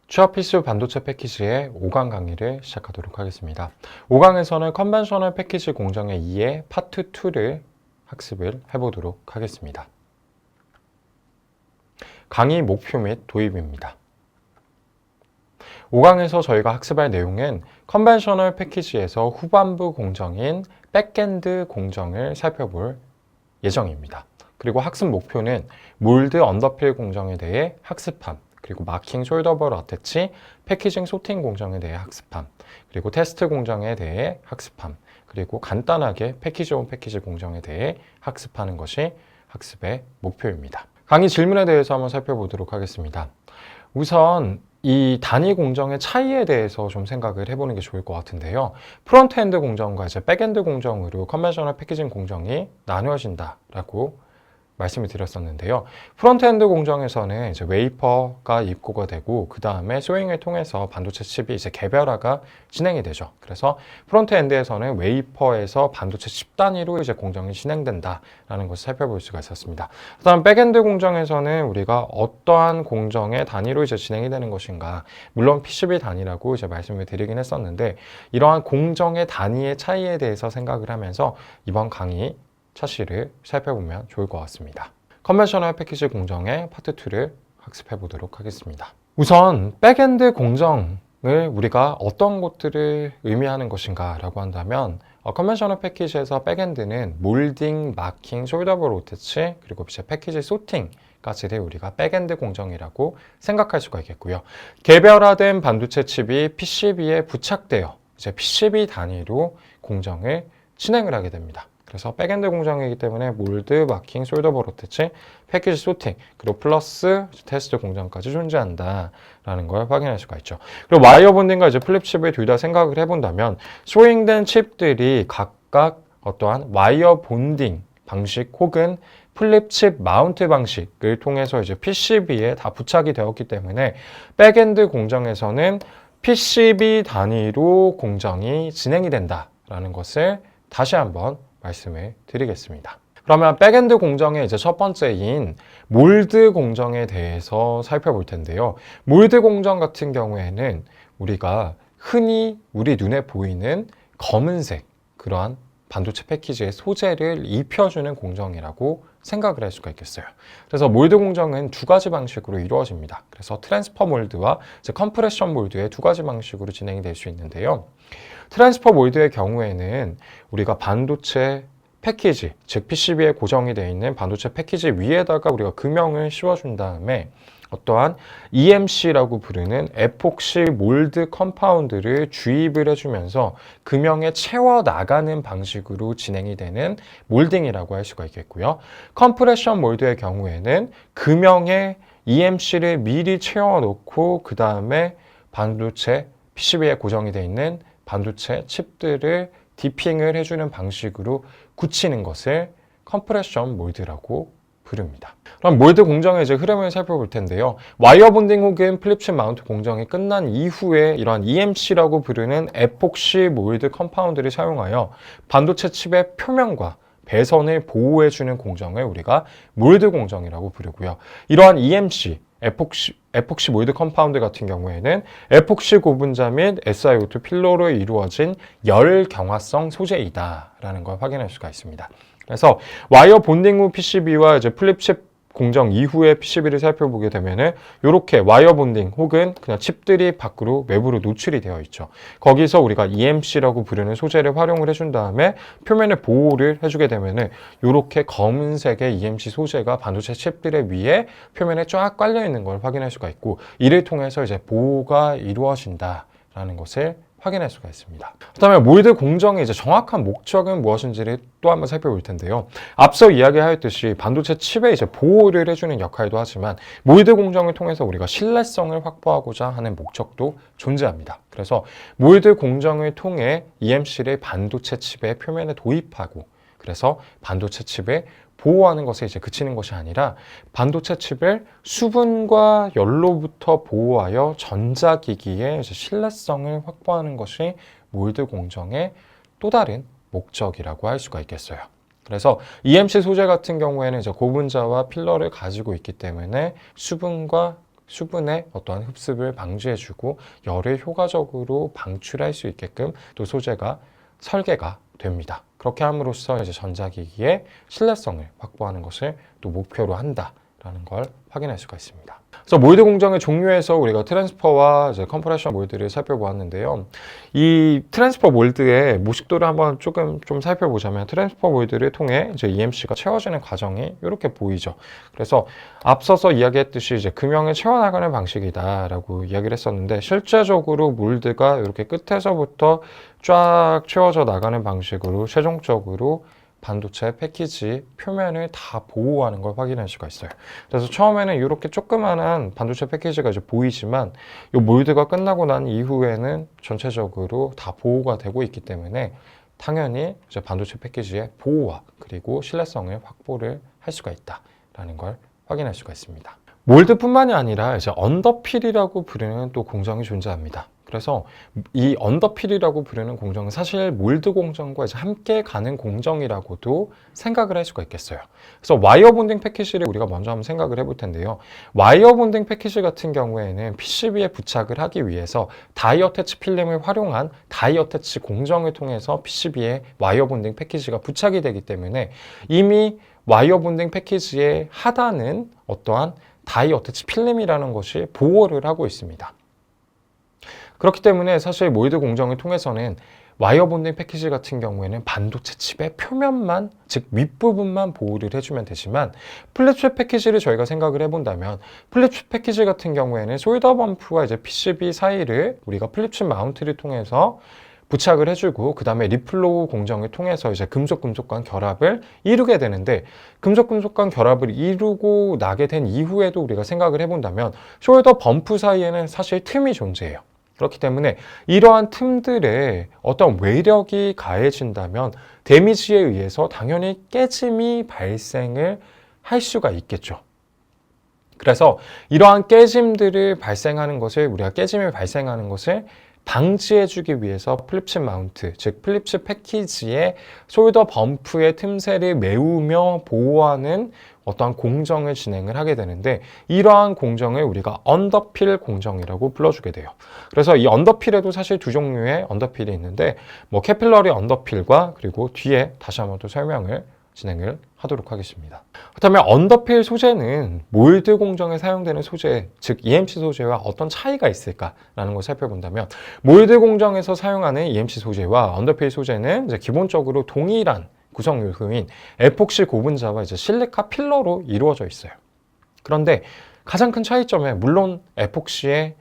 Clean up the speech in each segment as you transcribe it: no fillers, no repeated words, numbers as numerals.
취업 필수 반도체 패키지의 5강 강의를 시작하도록 하겠습니다. 5강에서는 컨벤셔널 패키지 공정의 2의 파트 2를 학습을 해보도록 하겠습니다. 강의 목표 및 도입입니다. 5강에서 저희가 학습할 내용은 컨벤셔널 패키지에서 후반부 공정인 백엔드 공정을 살펴볼 예정입니다. 그리고 학습 목표는 몰드 언더필 공정에 대해 학습함, 그리고 마킹 숄더벌 어태치, 패키징 소팅 공정에 대해 학습함, 그리고 테스트 공정에 대해 학습함, 그리고 간단하게 패키지 온 패키지 공정에 대해 학습하는 것이 학습의 목표입니다. 강의 질문에 대해서 한번 살펴보도록 하겠습니다. 우선 이 단위 공정의 차이에 대해서 좀 생각을 해보는 게 좋을 것 같은데요. 프론트엔드 공정과 이제 백엔드 공정으로 컨벤셔널 패키징 공정이 나누어진다라고 말씀을 드렸었는데요. 프론트엔드 공정에서는 이제 웨이퍼가 입고가 되고 그 다음에 소잉을 통해서 반도체 칩이 이제 개별화가 진행이 되죠. 그래서 프론트엔드에서는 웨이퍼에서 반도체 칩 단위로 이제 공정이 진행된다라는 것을 살펴볼 수가 있었습니다. 그다음 백엔드 공정에서는 우리가 어떠한 공정의 단위로 이제 진행이 되는 것인가, 물론 PCB 단위라고 이제 말씀을 드리긴 했었는데 이러한 공정의 단위의 차이에 대해서 생각을 하면서 이번 강의 차시를 살펴보면 좋을 것 같습니다. 컨벤셔널 패키지 공정의 파트 2를 학습해 보도록 하겠습니다. 우선 백엔드 공정을 우리가 어떤 것들을 의미하는 것인가 라고 한다면 컨벤셔널 패키지에서 백엔드는 몰딩, 마킹, 숄더벌 어태치, 그리고 이제 패키지 소팅 까지를 우리가 백엔드 공정이라고 생각할 수가 있겠고요. 개별화된 반도체 칩이 PCB에 부착되어 이제 PCB 단위로 공정을 진행을 하게 됩니다. 그래서 백엔드 공정이기 때문에 몰드, 마킹, 숄더벌 어태치, 패키지 소팅, 그리고 플러스 테스트 공정까지 존재한다라는 걸 확인할 수가 있죠. 그리고 와이어 본딩과 이제 플립칩을 둘 다 생각을 해본다면 소잉된 칩들이 각각 어떠한 와이어 본딩 방식 혹은 플립칩 마운트 방식을 통해서 이제 PCB에 다 부착이 되었기 때문에 백엔드 공정에서는 PCB 단위로 공정이 진행이 된다라는 것을 다시 한번 말씀을 드리겠습니다. 그러면 백엔드 공정의 이제 첫 번째인 몰드 공정에 대해서 살펴볼 텐데요. 몰드 공정 같은 경우에는 우리가 흔히 우리 눈에 보이는 검은색 그러한 반도체 패키지의 소재를 입혀주는 공정이라고 생각을 할 수가 있겠어요. 그래서 몰드 공정은 두 가지 방식으로 이루어집니다. 그래서 트랜스퍼 몰드와 이제 컴프레션 몰드의 두 가지 방식으로 진행이 될 수 있는데요. 트랜스퍼 몰드의 경우에는 우리가 반도체 패키지, 즉 PCB에 고정이 되어 있는 반도체 패키지 위에다가 우리가 금형을 씌워준 다음에 어떠한 EMC라고 부르는 에폭시 몰드 컴파운드를 주입을 해주면서 금형에 채워나가는 방식으로 진행이 되는 몰딩이라고 할 수가 있겠고요. 컴프레션 몰드의 경우에는 금형에 EMC를 미리 채워놓고 그 다음에 반도체 PCB에 고정이 되어 있는 반도체 칩들을 디핑을 해주는 방식으로 굳히는 것을 컴프레션 몰드라고 부릅니다. 그럼 몰드 공정의 이제 흐름을 살펴볼 텐데요. 와이어 본딩 혹은 플립칩 마운트 공정이 끝난 이후에 이러한 EMC라고 부르는 에폭시 몰드 컴파운드를 사용하여 반도체 칩의 표면과 배선을 보호해주는 공정을 우리가 몰드 공정이라고 부르고요. 이러한 EMC, 에폭시 몰드 컴파운드 같은 경우에는 에폭시 고분자 및 SiO2 필러로 이루어진 열 경화성 소재이다라는 걸 확인할 수가 있습니다. 그래서 와이어 본딩 후 PCB와 이제 플립칩 공정 이후의 PCB를 살펴보게 되면은 이렇게 와이어 본딩 혹은 그냥 칩들이 밖으로 외부로 노출이 되어 있죠. 거기서 우리가 EMC라고 부르는 소재를 활용을 해준 다음에 표면에 보호를 해주게 되면은 이렇게 검은색의 EMC 소재가 반도체 칩들의 위에 표면에 쫙 깔려 있는 걸 확인할 수가 있고 이를 통해서 이제 보호가 이루어진다라는 것을 확인할 수가 있습니다. 그다음에 몰드 공정의 이제 정확한 목적은 무엇인지를 또 한번 살펴볼 텐데요. 앞서 이야기하였듯이 반도체 칩에 이제 보호를 해주는 역할도 하지만 몰드 공정을 통해서 우리가 신뢰성을 확보하고자 하는 목적도 존재합니다. 그래서 몰드 공정을 통해 EMC를 반도체 칩의 표면에 도입하고 그래서 반도체 칩에 보호하는 것에 이제 그치는 것이 아니라 반도체 칩을 수분과 열로부터 보호하여 전자기기의 신뢰성을 확보하는 것이 몰드 공정의 또 다른 목적이라고 할 수가 있겠어요. 그래서 EMC 소재 같은 경우에는 이제 고분자와 필러를 가지고 있기 때문에 수분과 수분의 어떠한 흡습을 방지해주고 열을 효과적으로 방출할 수 있게끔 또 소재가 설계가 됩니다. 그렇게 함으로써 이제 전자기기의 신뢰성을 확보하는 것을 또 목표로 한다라는 걸 확인할 수가 있습니다. 그래서 몰드 공정의 종류에서 우리가 트랜스퍼와 이제 컴프레션 몰드를 살펴보았는데요. 이 트랜스퍼 몰드의 모식도를 한번 조금 좀 살펴보자면 트랜스퍼 몰드를 통해 이제 EMC가 채워지는 과정이 이렇게 보이죠. 그래서 앞서서 이야기했듯이 이제 금형을 채워나가는 방식이다라고 이야기를 했었는데 실제적으로 몰드가 이렇게 끝에서부터 쫙 채워져 나가는 방식으로 최종적으로 반도체 패키지 표면을 다 보호하는 걸 확인할 수가 있어요. 그래서 처음에는 이렇게 조그만한 반도체 패키지가 이제 보이지만 이 몰드가 끝나고 난 이후에는 전체적으로 다 보호가 되고 있기 때문에 당연히 이제 반도체 패키지의 보호와 그리고 신뢰성을 확보를 할 수가 있다라는 걸 확인할 수가 있습니다. 몰드뿐만이 아니라 이제 언더필이라고 부르는 또 공정이 존재합니다. 그래서 이 언더필이라고 부르는 공정은 사실 몰드 공정과 이제 함께 가는 공정이라고도 생각을 할 수가 있겠어요. 그래서 와이어 본딩 패키지를 우리가 먼저 한번 생각을 해볼 텐데요. 와이어 본딩 패키지 같은 경우에는 PCB에 부착을 하기 위해서 다이 어태치 필름을 활용한 다이 어태치 공정을 통해서 PCB에 와이어 본딩 패키지가 부착이 되기 때문에 이미 와이어 본딩 패키지의 하단은 어떠한 다이 어태치 필름이라는 것이 보호를 하고 있습니다. 그렇기 때문에 사실 몰드 공정을 통해서는 와이어 본딩 패키지 같은 경우에는 반도체 칩의 표면만, 즉 윗부분만 보호를 해주면 되지만 플립칩 패키지를 저희가 생각을 해본다면 플립칩 패키지 같은 경우에는 솔더 범프와 이제 PCB 사이를 우리가 플립칩 마운트를 통해서 부착을 해주고 그 다음에 리플로우 공정을 통해서 이제 금속 간 결합을 이루게 되는데 금속 간 결합을 이루고 나게 된 이후에도 우리가 생각을 해본다면 숄더 범프 사이에는 사실 틈이 존재해요. 그렇기 때문에 이러한 틈들에 어떤 외력이 가해진다면 데미지에 의해서 당연히 깨짐이 발생을 할 수가 있겠죠. 그래서 이러한 깨짐들을 발생하는 것을 우리가 깨짐이 발생하는 것을 방지해주기 위해서 플립칩 마운트, 즉 플립칩 패키지의 숄더 범프의 틈새를 메우며 보호하는 어떠한 공정을 진행을 하게 되는데 이러한 공정을 우리가 언더필 공정이라고 불러주게 돼요. 그래서 이 언더필에도 사실 두 종류의 언더필이 있는데 뭐 캐필러리 언더필과 그리고 뒤에 다시 한번 또 설명을 진행을 하도록 하겠습니다. 그렇다면 언더필 소재는 몰드 공정에 사용되는 소재, 즉 EMC 소재와 어떤 차이가 있을까라는 걸 살펴본다면 몰드 공정에서 사용하는 EMC 소재와 언더필 소재는 이제 기본적으로 동일한 구성 요소인 에폭시 고분자와 이제 실리카 필러로 이루어져 있어요. 그런데 가장 큰 차이점은 물론 에폭시의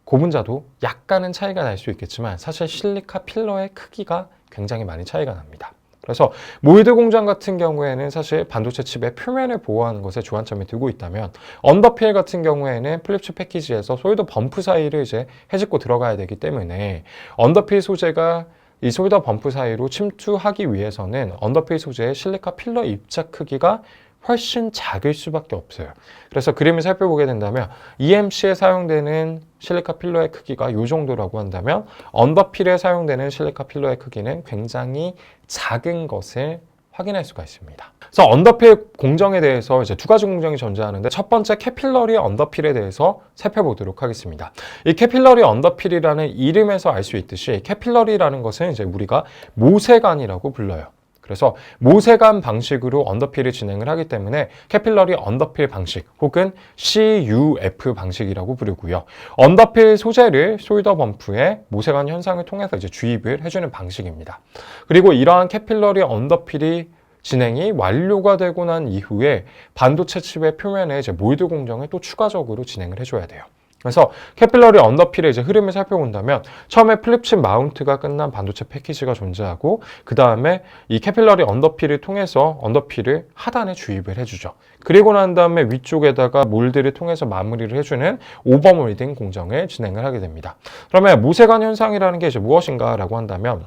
고분자도 약간은 차이가 날 수 있겠지만 사실 실리카 필러의 크기가 굉장히 많이 차이가 납니다. 그래서 몰드 공정 같은 경우에는 사실 반도체 칩의 표면을 보호하는 것에 주안점을 두고 있다면 언더필 같은 경우에는 플립칩 패키지에서 솔더 범프 사이를 이제 헤집고 들어가야 되기 때문에 언더필 소재가 이 솔더 범프 사이로 침투하기 위해서는 언더필 소재의 실리카 필러 입자 크기가 훨씬 작을 수밖에 없어요. 그래서 그림을 살펴보게 된다면 EMC에 사용되는 실리카 필러의 크기가 이 정도라고 한다면 언더필에 사용되는 실리카 필러의 크기는 굉장히 작은 것을 확인할 수가 있습니다. 그래서 언더필 공정에 대해서 이제 두 가지 공정이 존재하는데 첫 번째 캐필러리 언더필에 대해서 살펴보도록 하겠습니다. 이 캐필러리 언더필이라는 이름에서 알 수 있듯이 캐필러리라는 것은 이제 우리가 모세관이라고 불러요. 그래서 모세관 방식으로 언더필을 진행을 하기 때문에 캐필러리 언더필 방식 혹은 CUF 방식이라고 부르고요. 언더필 소재를 솔더 범프에 모세관 현상을 통해서 이제 주입을 해주는 방식입니다. 그리고 이러한 캐필러리 언더필이 진행이 완료가 되고 난 이후에 반도체 칩의 표면에 이제 몰드 공정을 또 추가적으로 진행을 해줘야 돼요. 그래서 캐필러리 언더필의 이제 흐름을 살펴본다면 처음에 플립칩 마운트가 끝난 반도체 패키지가 존재하고 그 다음에 이 캐필러리 언더필을 통해서 언더필을 하단에 주입을 해주죠. 그리고 난 다음에 위쪽에다가 몰드를 통해서 마무리를 해주는 오버몰딩 공정을 진행을 하게 됩니다. 그러면 모세관 현상이라는 게 이제 무엇인가라고 한다면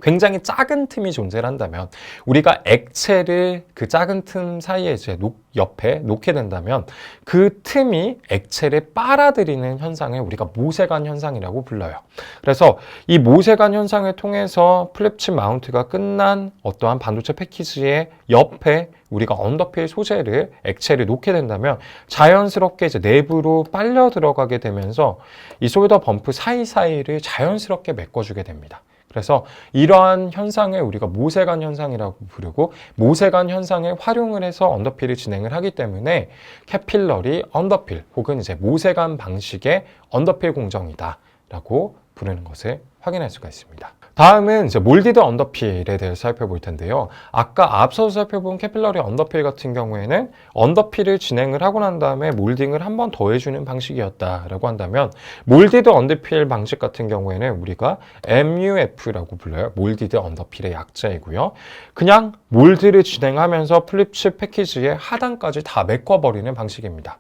굉장히 작은 틈이 존재한다면 우리가 액체를 그 작은 틈 사이에 이제 옆에 놓게 된다면 그 틈이 액체를 빨아들이는 현상을 우리가 모세관 현상이라고 불러요. 그래서 이 모세관 현상을 통해서 플립칩 마운트가 끝난 어떠한 반도체 패키지의 옆에 우리가 언더필 소재를 액체를 놓게 된다면 자연스럽게 이제 내부로 빨려 들어가게 되면서 이 솔더 범프 사이사이를 자연스럽게 메꿔주게 됩니다. 그래서 이러한 현상을 우리가 모세관 현상이라고 부르고 모세관 현상을 활용을 해서 언더필을 진행을 하기 때문에 캐필러리 언더필 혹은 이제 모세관 방식의 언더필 공정이다라고 부르는 것을 확인할 수가 있습니다. 다음은 이제 몰디드 언더필에 대해서 살펴볼 텐데요. 아까 앞서서 살펴본 캐필러리 언더필 같은 경우에는 언더필을 진행을 하고 난 다음에 몰딩을 한 번 더 해주는 방식이었다라고 한다면 몰디드 언더필 방식 같은 경우에는 우리가 MUF라고 불러요. 몰디드 언더필의 약자이고요. 그냥 몰드를 진행하면서 플립칩 패키지의 하단까지 다 메꿔버리는 방식입니다.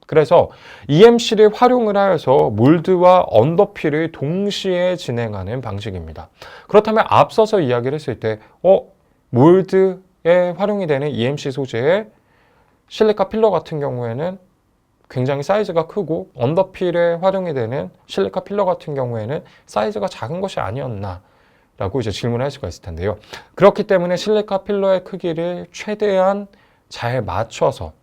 그래서 EMC를 활용을 하여서 몰드와 언더필을 동시에 진행하는 방식입니다. 그렇다면 앞서서 이야기를 했을 때 몰드에 활용이 되는 EMC 소재의 실리카 필러 같은 경우에는 굉장히 사이즈가 크고 언더필에 활용이 되는 실리카 필러 같은 경우에는 사이즈가 작은 것이 아니었나 라고 이제 질문을 할 수가 있을 텐데요. 그렇기 때문에 실리카 필러의 크기를 최대한 잘 맞춰서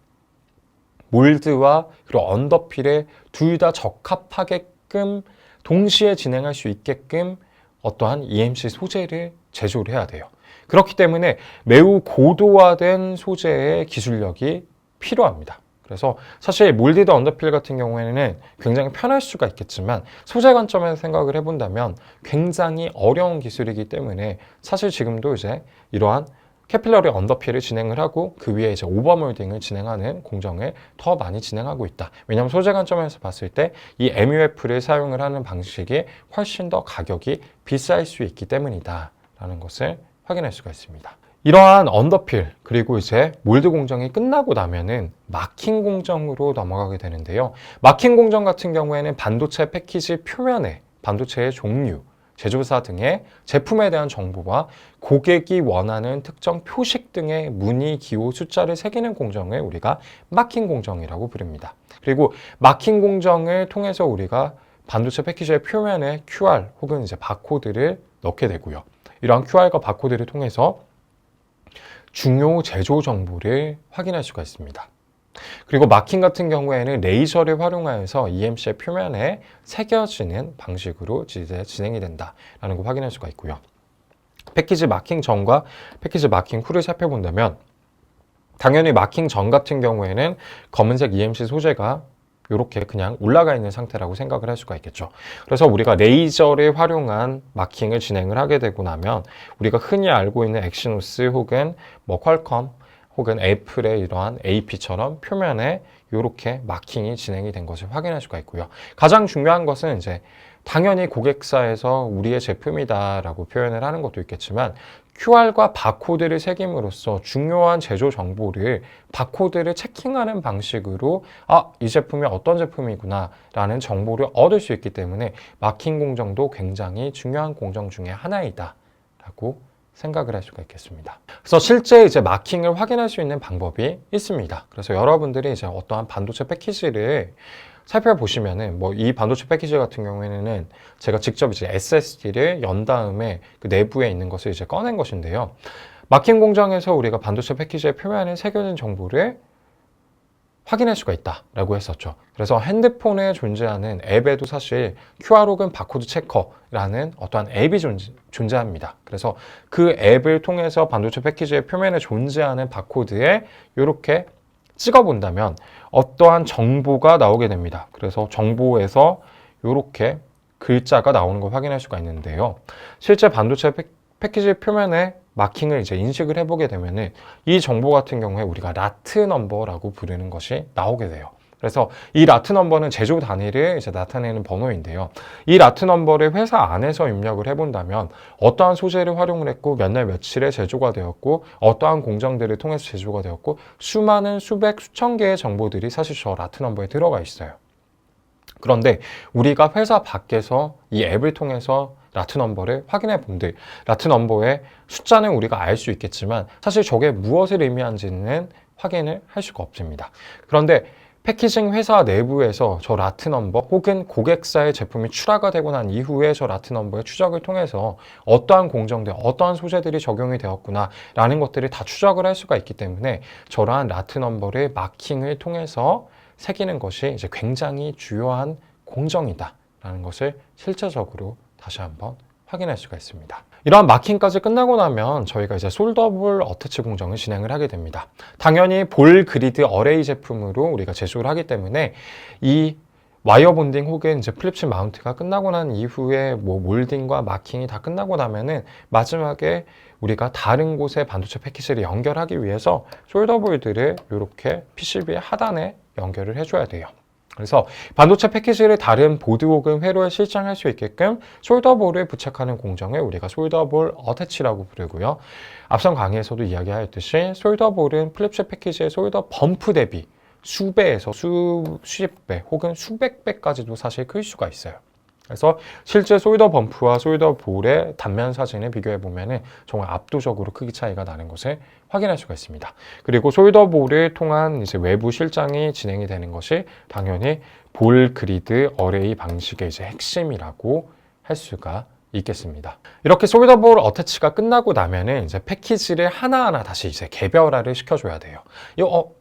몰드와 그리고 언더필에 둘 다 적합하게끔 동시에 진행할 수 있게끔 어떠한 EMC 소재를 제조를 해야 돼요. 그렇기 때문에 매우 고도화된 소재의 기술력이 필요합니다. 그래서 사실 몰디드 언더필 같은 경우에는 굉장히 편할 수가 있겠지만 소재 관점에서 생각을 해본다면 굉장히 어려운 기술이기 때문에 사실 지금도 이제 이러한 캐필러리 언더필을 진행을 하고 그 위에 이제 오버몰딩을 진행하는 공정을 더 많이 진행하고 있다. 왜냐하면 소재 관점에서 봤을 때 이 MUF를 사용을 하는 방식이 훨씬 더 가격이 비쌀 수 있기 때문이다 라는 것을 확인할 수가 있습니다. 이러한 언더필 그리고 이제 몰드 공정이 끝나고 나면은 마킹 공정으로 넘어가게 되는데요. 마킹 공정 같은 경우에는 반도체 패키지 표면에 반도체의 종류, 제조사 등의 제품에 대한 정보와 고객이 원하는 특정 표식 등의 무늬, 기호, 숫자를 새기는 공정을 우리가 마킹 공정이라고 부릅니다. 그리고 마킹 공정을 통해서 우리가 반도체 패키지의 표면에 QR 혹은 이제 바코드를 넣게 되고요. 이러한 QR과 바코드를 통해서 중요 제조 정보를 확인할 수가 있습니다. 그리고 마킹 같은 경우에는 레이저를 활용하여서 EMC의 표면에 새겨지는 방식으로 진행이 된다라는 걸 확인할 수가 있고요. 패키지 마킹 전과 패키지 마킹 후를 살펴본다면 당연히 마킹 전 같은 경우에는 검은색 EMC 소재가 이렇게 그냥 올라가 있는 상태라고 생각을 할 수가 있겠죠. 그래서 우리가 레이저를 활용한 마킹을 진행을 하게 되고 나면 우리가 흔히 알고 있는 엑시노스 혹은 뭐 퀄컴 혹은 애플의 이러한 AP처럼 표면에 이렇게 마킹이 진행이 된 것을 확인할 수가 있고요. 가장 중요한 것은 이제 당연히 고객사에서 우리의 제품이다라고 표현을 하는 것도 있겠지만 QR과 바코드를 새김으로써 중요한 제조 정보를 바코드를 체킹하는 방식으로 이 제품이 어떤 제품이구나 라는 정보를 얻을 수 있기 때문에 마킹 공정도 굉장히 중요한 공정 중에 하나이다 라고 생각을 할 수가 있겠습니다. 그래서 실제 이제 마킹을 확인할 수 있는 방법이 있습니다. 그래서 여러분들이 이제 어떠한 반도체 패키지를 살펴보시면은 뭐 이 반도체 패키지 같은 경우에는 제가 직접 이제 SSD를 연 다음에 그 내부에 있는 것을 이제 꺼낸 것인데요. 마킹 공정에서 우리가 반도체 패키지의 표면에 새겨진 정보를 확인할 수가 있다라고 했었죠. 그래서 핸드폰에 존재하는 앱에도 사실 QR 혹은 바코드 체커라는 어떠한 앱이 존재합니다. 그래서 그 앱을 통해서 반도체 패키지의 표면에 존재하는 바코드에 이렇게 찍어본다면 어떠한 정보가 나오게 됩니다. 그래서 정보에서 이렇게 글자가 나오는 걸 확인할 수가 있는데요. 실제 반도체 패키지 표면에 마킹을 이제 인식을 해보게 되면은 이 정보 같은 경우에 우리가 라트 넘버라고 부르는 것이 나오게 돼요. 그래서 이 라트 넘버는 제조 단위를 이제 나타내는 번호인데요. 이 라트 넘버를 회사 안에서 입력을 해본다면 어떠한 소재를 활용을 했고 몇 날 며칠에 제조가 되었고 어떠한 공정들을 통해서 제조가 되었고 수많은 수백 수천 개의 정보들이 사실 저 라트 넘버에 들어가 있어요. 그런데 우리가 회사 밖에서 이 앱을 통해서 라트 넘버를 확인해 본들 라트 넘버의 숫자는 우리가 알 수 있겠지만 사실 저게 무엇을 의미하는지는 확인을 할 수가 없습니다. 그런데 패키징 회사 내부에서 저 라트 넘버 혹은 고객사의 제품이 출하가 되고 난 이후에 저 라트 넘버의 추적을 통해서 어떠한 공정들, 어떠한 소재들이 적용이 되었구나 라는 것들을 다 추적을 할 수가 있기 때문에 저러한 라트 넘버를 마킹을 통해서 새기는 것이 이제 굉장히 주요한 공정이다 라는 것을 실제적으로 다시 한번 확인할 수가 있습니다. 이러한 마킹까지 끝나고 나면 저희가 이제 솔더블 어태치 공정을 진행을 하게 됩니다. 당연히 볼 그리드 어레이 제품으로 우리가 제조를 하기 때문에 이 와이어 본딩 혹은 이제 플립칩 마운트가 끝나고 난 이후에 뭐 몰딩과 마킹이 다 끝나고 나면은 마지막에 우리가 다른 곳에 반도체 패키지를 연결하기 위해서 솔더볼들을 이렇게 PCB 하단에 연결을 해줘야 돼요. 그래서 반도체 패키지를 다른 보드 혹은 회로에 실장할 수 있게끔 솔더볼을 부착하는 공정을 우리가 솔더볼 어태치라고 부르고요. 앞선 강의에서도 이야기하였듯이 솔더볼은 플립칩 패키지의 솔더 범프 대비 수배에서 수십 배 혹은 수백 배까지도 사실 클 수가 있어요. 그래서 실제 솔더 범프와 솔더 볼의 단면 사진을 비교해 보면은 정말 압도적으로 크기 차이가 나는 것을 확인할 수가 있습니다. 그리고 솔더 볼을 통한 이제 외부 실장이 진행이 되는 것이 당연히 볼 그리드 어레이 방식의 이제 핵심이라고 할 수가 있겠습니다. 이렇게 솔더볼 어태치가 끝나고 나면은 이제 패키지를 하나하나 다시 이제 개별화를 시켜줘야 돼요.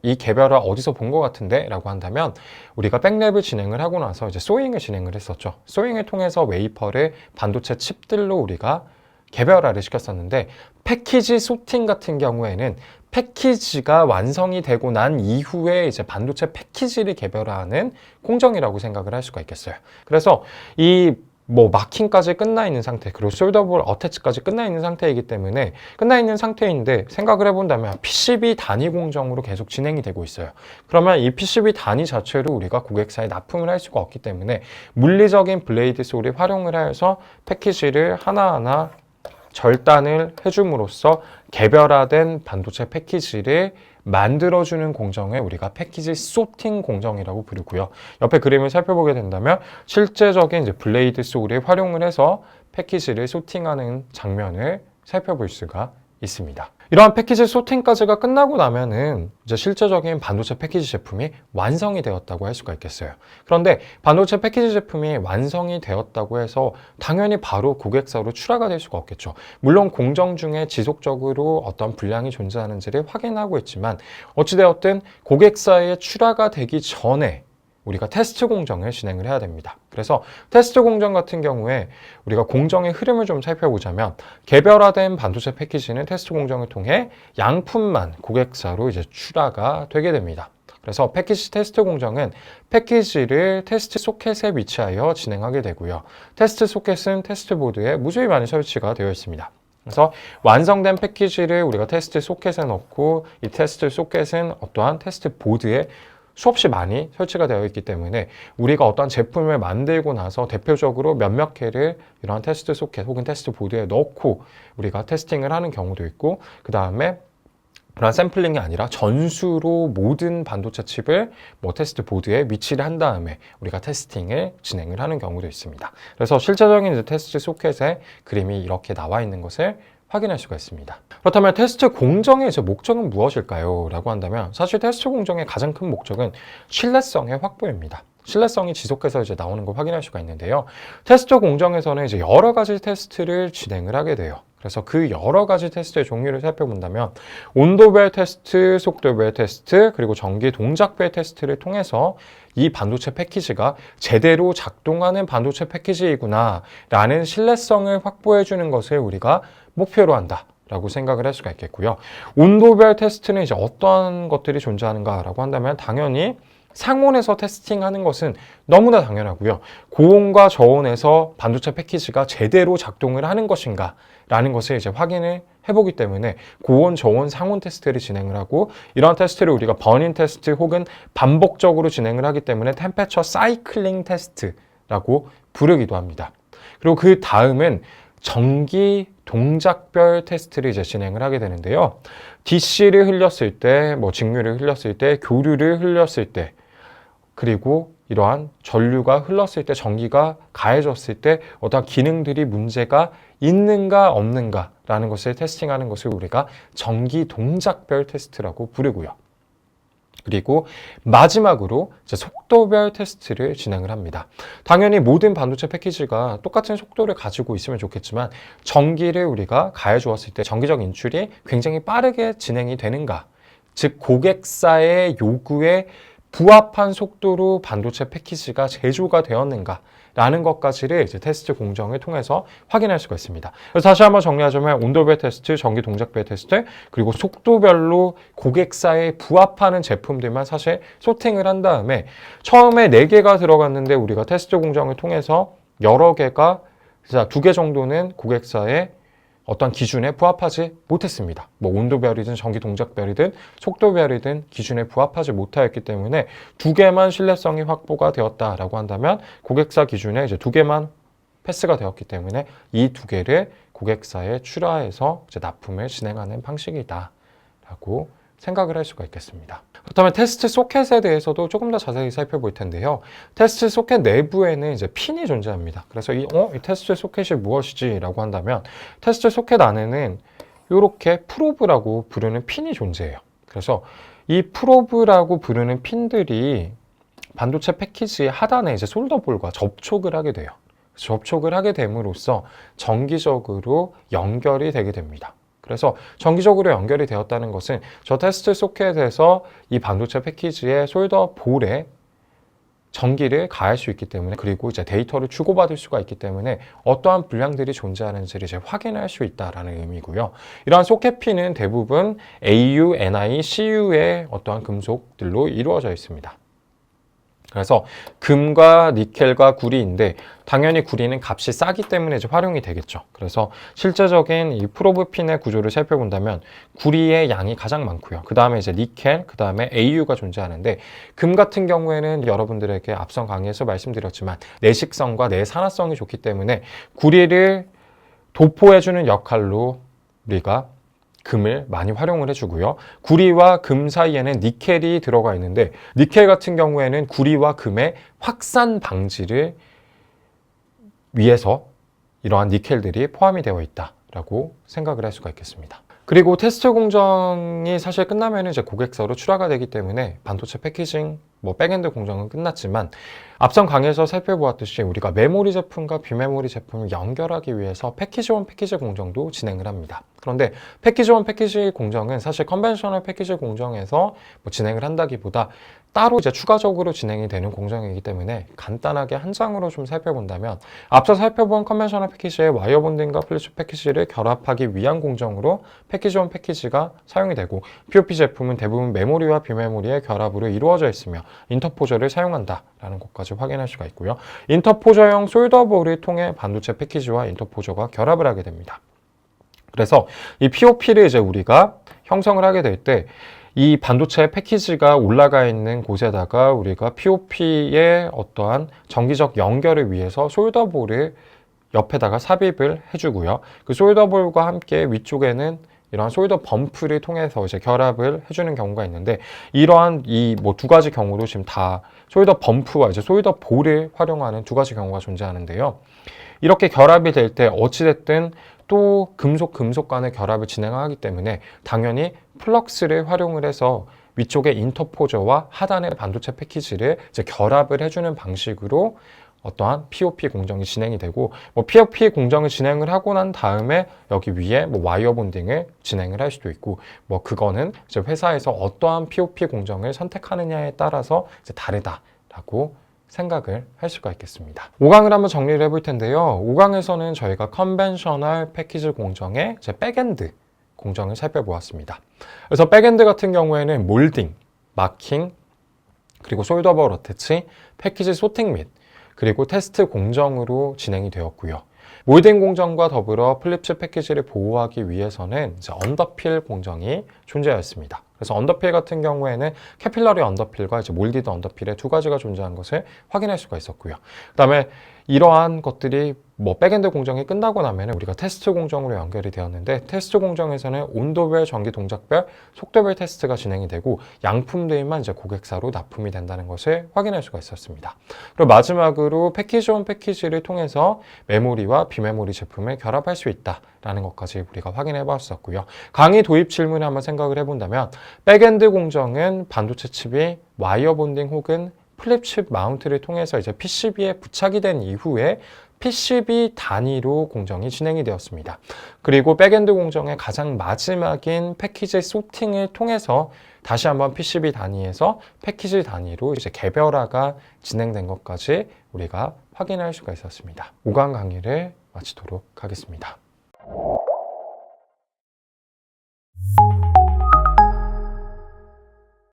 이 개별화 어디서 본 것 같은데? 라고 한다면 우리가 백랩을 진행을 하고 나서 이제 소잉을 진행을 했었죠. 소잉을 통해서 웨이퍼를 반도체 칩들로 우리가 개별화를 시켰었는데 패키지 소팅 같은 경우에는 패키지가 완성이 되고 난 이후에 이제 반도체 패키지를 개별화하는 공정이라고 생각을 할 수가 있겠어요. 그래서 이 마킹까지 끝나 있는 상태, 그리고 솔더볼 어태치까지 끝나 있는 상태이기 때문에 끝나 있는 상태인데 생각을 해본다면 PCB 단위 공정으로 계속 진행이 되고 있어요. 그러면 이 PCB 단위 자체로 우리가 고객사에 납품을 할 수가 없기 때문에 물리적인 블레이드 소를 활용을 해서 패키지를 하나하나 절단을 해줌으로써 개별화된 반도체 패키지를 만들어주는 공정을 우리가 패키지 소팅 공정이라고 부르고요. 옆에 그림을 살펴보게 된다면 실제적인 이제 블레이드 소를 활용을 해서 패키지를 소팅하는 장면을 살펴볼 수가 있습니다. 이러한 패키지 소팅까지가 끝나고 나면은 이제 실제적인 반도체 패키지 제품이 완성이 되었다고 할 수가 있겠어요. 그런데 반도체 패키지 제품이 완성이 되었다고 해서 당연히 바로 고객사로 출하가 될 수가 없겠죠. 물론 공정 중에 지속적으로 어떤 불량이 존재하는지를 확인하고 있지만 어찌되었든 고객사에 출하가 되기 전에 우리가 테스트 공정을 진행을 해야 됩니다. 그래서 테스트 공정 같은 경우에 우리가 공정의 흐름을 좀 살펴보자면 개별화된 반도체 패키지는 테스트 공정을 통해 양품만 고객사로 이제 출하가 되게 됩니다. 그래서 패키지 테스트 공정은 패키지를 테스트 소켓에 위치하여 진행하게 되고요. 테스트 소켓은 테스트 보드에 무수히 많이 설치가 되어 있습니다. 그래서 완성된 패키지를 우리가 테스트 소켓에 넣고 이 테스트 소켓은 어떠한 테스트 보드에 수없이 많이 설치가 되어 있기 때문에 우리가 어떤 제품을 만들고 나서 대표적으로 몇몇 개를 이러한 테스트 소켓 혹은 테스트 보드에 넣고 우리가 테스팅을 하는 경우도 있고 그 다음에 그런 샘플링이 아니라 전수로 모든 반도체 칩을 테스트 보드에 위치를 한 다음에 우리가 테스팅을 진행을 하는 경우도 있습니다. 그래서 실제적인 이제 테스트 소켓에 그림이 이렇게 나와 있는 것을 확인할 수가 있습니다. 그렇다면 테스트 공정의 이제 목적은 무엇일까요? 라고 한다면 사실 테스트 공정의 가장 큰 목적은 신뢰성의 확보입니다. 신뢰성이 지속해서 이제 나오는 걸 확인할 수가 있는데요. 테스트 공정에서는 이제 여러 가지 테스트를 진행을 하게 돼요. 그래서 그 여러 가지 테스트의 종류를 살펴본다면 온도별 테스트, 속도별 테스트, 그리고 전기 동작별 테스트를 통해서 이 반도체 패키지가 제대로 작동하는 반도체 패키지이구나 라는 신뢰성을 확보해 주는 것을 우리가 목표로 한다 라고 생각을 할 수가 있겠고요. 온도별 테스트는 이제 어떤 것들이 존재하는가 라고 한다면 당연히 상온에서 테스팅하는 것은 너무나 당연하고요. 고온과 저온에서 반도체 패키지가 제대로 작동을 하는 것인가 라는 것을 이제 확인을 해보기 때문에 고온, 저온, 상온 테스트를 진행을 하고 이러한 테스트를 우리가 버닝 테스트 혹은 반복적으로 진행을 하기 때문에 템페처 사이클링 테스트라고 부르기도 합니다. 그리고 그 다음은 전기 동작별 테스트를 이제 진행을 하게 되는데요. DC를 흘렸을 때, 직류를 흘렸을 때, 교류를 흘렸을 때, 그리고 이러한 전류가 흘렀을 때 전기가 가해졌을 때 어떤 기능들이 문제가 있는가 없는가 라는 것을 테스팅하는 것을 우리가 전기 동작별 테스트라고 부르고요. 그리고 마지막으로 속도별 테스트를 진행을 합니다. 당연히 모든 반도체 패키지가 똑같은 속도를 가지고 있으면 좋겠지만 전기를 우리가 가해 주었을 때 전기적 인출이 굉장히 빠르게 진행이 되는가, 즉 고객사의 요구에 부합한 속도로 반도체 패키지가 제조가 되었는가 라는 것까지를 이제 테스트 공정을 통해서 확인할 수가 있습니다. 그래서 다시 한번 정리하자면 온도별 테스트, 전기 동작별 테스트, 그리고 속도별로 고객사에 부합하는 제품들만 사실 소팅을 한 다음에 처음에 4개가 들어갔는데 우리가 테스트 공정을 통해서 여러 개가 2개 정도는 고객사의 어떤 기준에 부합하지 못했습니다. 뭐 온도별이든 전기 동작별이든 속도별이든 기준에 부합하지 못하였기 때문에 2개만 신뢰성이 확보가 되었다라고 한다면 고객사 기준에 이제 2개만 패스가 되었기 때문에 이 2개를 고객사에 출하해서 이제 납품을 진행하는 방식이다라고 생각을 할 수가 있겠습니다. 그렇다면 테스트 소켓에 대해서도 조금 더 자세히 살펴볼 텐데요. 테스트 소켓 내부에는 이제 핀이 존재합니다. 그래서 이 테스트 소켓이 무엇이지? 라고 한다면 테스트 소켓 안에는 이렇게 프로브라고 부르는 핀이 존재해요. 그래서 이 프로브라고 부르는 핀들이 반도체 패키지의 하단에 이제 솔더볼과 접촉을 하게 돼요. 접촉을 하게 됨으로써 정기적으로 연결이 되게 됩니다. 그래서 정기적으로 연결이 되었다는 것은 저 테스트 소켓에서 이 반도체 패키지의 솔더 볼에 전기를 가할 수 있기 때문에, 그리고 이제 데이터를 주고받을 수가 있기 때문에 어떠한 불량들이 존재하는지를 이제 확인할 수 있다라는 의미고요. 이러한 소켓 핀은 대부분 AU, NI, CU의 어떠한 금속들로 이루어져 있습니다. 그래서 금과 니켈과 구리인데 당연히 구리는 값이 싸기 때문에 이제 활용이 되겠죠. 그래서 실제적인 이 프로브 핀의 구조를 살펴본다면 구리의 양이 가장 많고요. 그 다음에 이제 니켈, 그 다음에 AU가 존재하는데 금 같은 경우에는 여러분들에게 앞선 강의에서 말씀드렸지만 내식성과 내산화성이 좋기 때문에 구리를 도포해주는 역할로 우리가 금을 많이 활용을 해주고요. 구리와 금 사이에는 니켈이 들어가 있는데 니켈 같은 경우에는 구리와 금의 확산 방지를 위해서 이러한 니켈들이 포함이 되어 있다라고 생각을 할 수가 있겠습니다. 그리고 테스트 공정이 사실 끝나면 이제 고객사로 출하가 되기 때문에 반도체 패키징, 백엔드 공정은 끝났지만 앞선 강의에서 살펴보았듯이 우리가 메모리 제품과 비메모리 제품을 연결하기 위해서 패키지 온 패키지 공정도 진행을 합니다. 그런데 패키지 온 패키지 공정은 사실 컨벤셔널 패키지 공정에서 진행을 한다기보다 따로 이제 추가적으로 진행이 되는 공정이기 때문에 간단하게 한 장으로 좀 살펴본다면 앞서 살펴본 컨벤셔널 패키지의 와이어 본딩과 플리츠 패키지를 결합하기 위한 공정으로 패키지 온 패키지가 사용이 되고 POP 제품은 대부분 메모리와 비메모리의 결합으로 이루어져 있으며 인터포저를 사용한다라는 것까지 확인할 수가 있고요. 인터포저형 솔더볼을 통해 반도체 패키지와 인터포저가 결합을 하게 됩니다. 그래서 이 POP를 이제 우리가 형성을 하게 될 때 이 반도체 패키지가 올라가 있는 곳에다가 우리가 POP의 어떠한 정기적 연결을 위해서 솔더볼을 옆에다가 삽입을 해주고요. 그 솔더볼과 함께 위쪽에는 이러한 솔더 범프를 통해서 이제 결합을 해주는 경우가 있는데 이러한 이 2가지 경우로 지금 다 솔더 범프와 이제 솔더 볼을 활용하는 2가지 경우가 존재하는데요. 이렇게 결합이 될 때 어찌됐든 또 금속 간의 결합을 진행하기 때문에 당연히 플럭스를 활용을 해서 위쪽에 인터포저와 하단의 반도체 패키지를 이제 결합을 해주는 방식으로 어떠한 POP 공정이 진행이 되고 POP 공정을 진행을 하고 난 다음에 여기 위에 와이어 본딩을 진행을 할 수도 있고 그거는 이제 회사에서 어떠한 POP 공정을 선택하느냐에 따라서 이제 다르다라고 생각을 할 수가 있겠습니다. 5강을 한번 정리를 해볼 텐데요. 5강에서는 저희가 컨벤셔널 패키지 공정의 제 백엔드 공정을 살펴보았습니다. 그래서 백엔드 같은 경우에는 몰딩, 마킹, 그리고 솔더볼 어태치, 패키지 소팅 및 그리고 테스트 공정으로 진행이 되었고요. 몰딩 공정과 더불어 플립칩 패키지를 보호하기 위해서는 이제 언더필 공정이 존재하였습니다. 그래서 언더필 같은 경우에는 캐필러리 언더필과 이제 몰디드 언더필의 두 가지가 존재한 것을 확인할 수가 있었고요. 그다음에 이러한 것들이 뭐 백엔드 공정이 끝나고 나면 우리가 테스트 공정으로 연결이 되었는데, 테스트 공정에서는 온도별, 전기 동작별, 속도별 테스트가 진행이 되고 양품들만 이제 고객사로 납품이 된다는 것을 확인할 수가 있었습니다. 그리고 마지막으로 패키지 온 패키지를 통해서 메모리와 비메모리 제품을 결합할 수 있다라는 것까지 우리가 확인해 봤었고요. 강의 도입 질문을 한번 생각을 해본다면, 백엔드 공정은 반도체 칩이 와이어 본딩 혹은 플립칩 마운트를 통해서 이제 PCB에 부착이 된 이후에 PCB 단위로 공정이 진행이 되었습니다. 그리고 백엔드 공정의 가장 마지막인 패키지 소팅을 통해서 다시 한번 PCB 단위에서 패키지 단위로 이제 개별화가 진행된 것까지 우리가 확인할 수가 있었습니다. 5강 강의를 마치도록 하겠습니다.